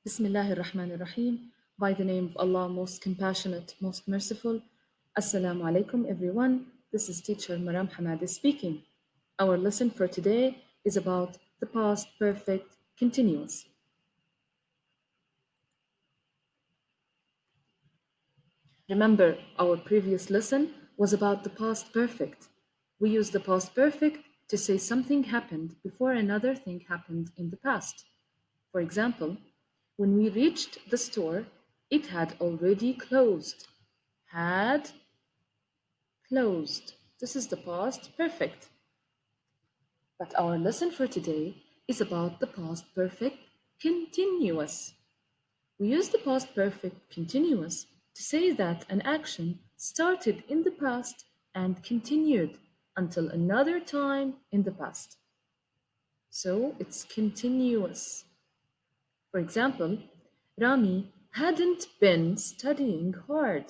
Bismillahir Rahmanir Rahim. By the name of Allah, most compassionate, most merciful. Assalamu alaikum, everyone. This is teacher Maram Hamadi speaking. Our lesson for today is about the past perfect continuous. Remember, our previous lesson was about the past perfect. We use the past perfect to say something happened before another thing happened in the past. For example, when we reached the store, it had already closed. Had closed. This is the past perfect. But our lesson for today is about the past perfect continuous. We use the past perfect continuous to say that an action started in the past and continued until another time in the past. So it's continuous. For example, Rami hadn't been studying hard.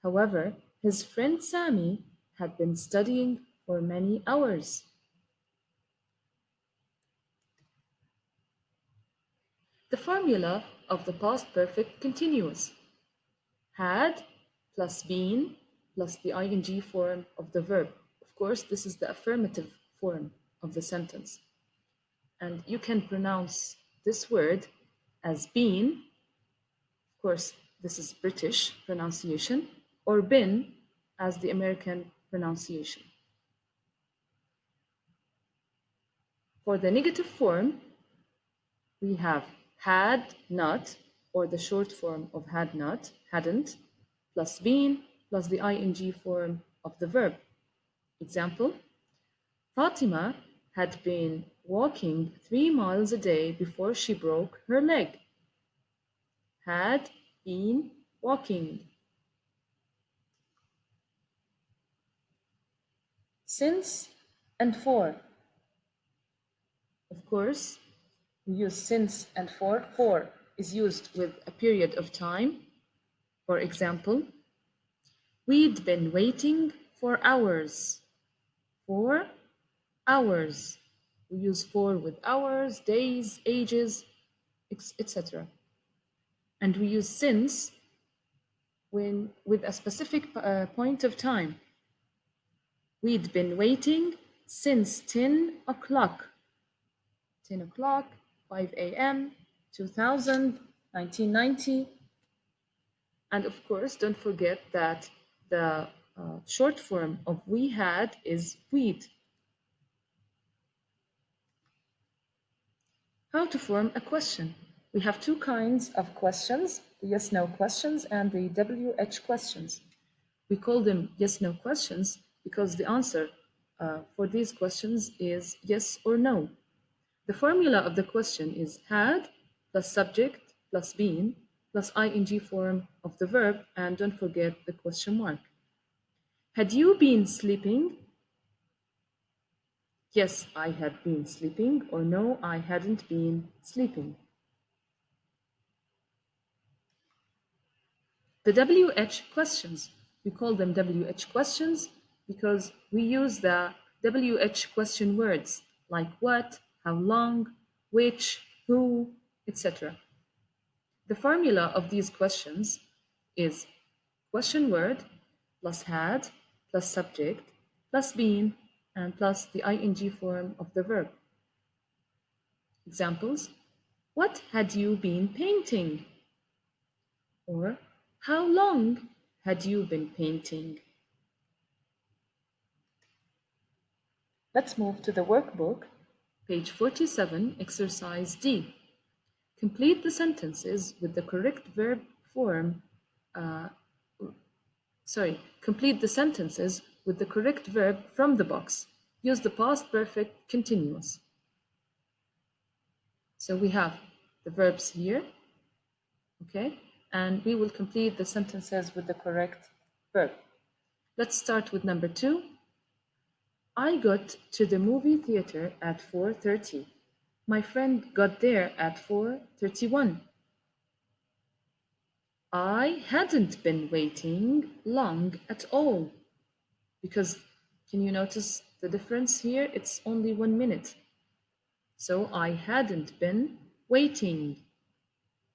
However, his friend Sami had been studying for many hours. The formula of the past perfect continuous: had plus been plus the ing form of the verb. Of course, this is the affirmative form of the sentence. And you can pronounce this word as been. Of course, this is British pronunciation, or been as the American pronunciation. For the negative form, we have had not, or the short form of had not, hadn't, plus been, plus the ing form of the verb. Example: Fatima had been walking 3 miles a day before she broke her leg. Had been walking. Since and for. Of course, we use since and for. For is used with a period of time. For example, we'd been waiting for hours. For hours. We use for with hours, days, ages, etc. And we use since when with a specific point of time. We'd been waiting since 10 o'clock. 10 o'clock, 5 a.m., 2000, 1990. And of course, don't forget that the short form of we had is we'd. How to form a question? We have two kinds of questions, the yes-no questions and the WH questions. We call them yes-no questions because the answer for these questions is yes or no. The formula of the question is had plus subject plus been plus ing form of the verb, and don't forget the question mark. Had you been sleeping? Yes, I had been sleeping, or no, I hadn't been sleeping. The WH questions, we call them WH questions because we use the WH question words like what, how long, which, who, etc. The formula of these questions is question word plus had plus subject plus been and plus the ing form of the verb. Examples: what had you been painting? Or how long had you been painting? Let's move to the workbook, page 47, exercise D. Complete the sentences with the correct verb form. Complete the sentences with the correct verb from the box. Use the past perfect continuous. So we have the verbs here, okay? And we will complete the sentences with the correct verb. Let's start with number 2. I got to the movie theater at 4:30. My friend got there at 4:31. I hadn't been waiting long at all because can you notice the difference here? It's only 1 minute. So I hadn't been waiting.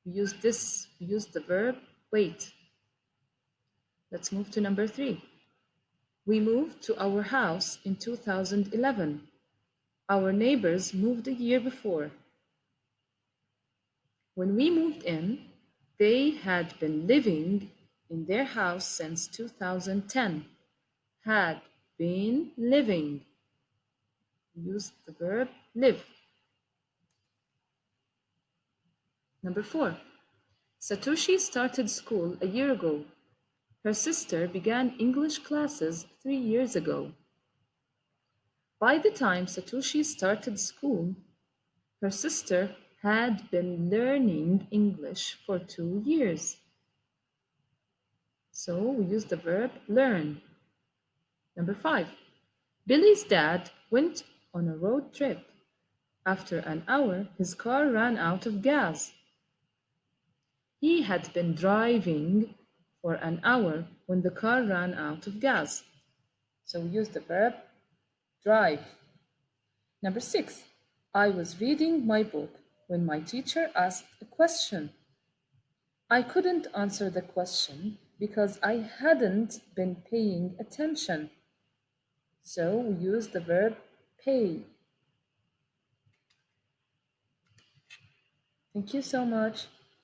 We use the verb wait. Let's move to number 3. We moved to our house in 2011. Our neighbors moved a year before. When we moved in, they had been living in their house since 2010. Had been living. Use the verb live. Number 4. Satoshi started school a year ago. Her sister began English classes 3 years ago. By the time Satoshi started school, her sister had been learning English for 2 years. So we use the verb learn. Number 5. Billy's dad went on a road trip. After an hour, his car ran out of gas. He had been driving for an hour when the car ran out of gas. So we use the verb drive. Number 6. I was reading my book when my teacher asked a question. I couldn't answer the question because I hadn't been paying attention. So we use the verb pay. Thank you so much.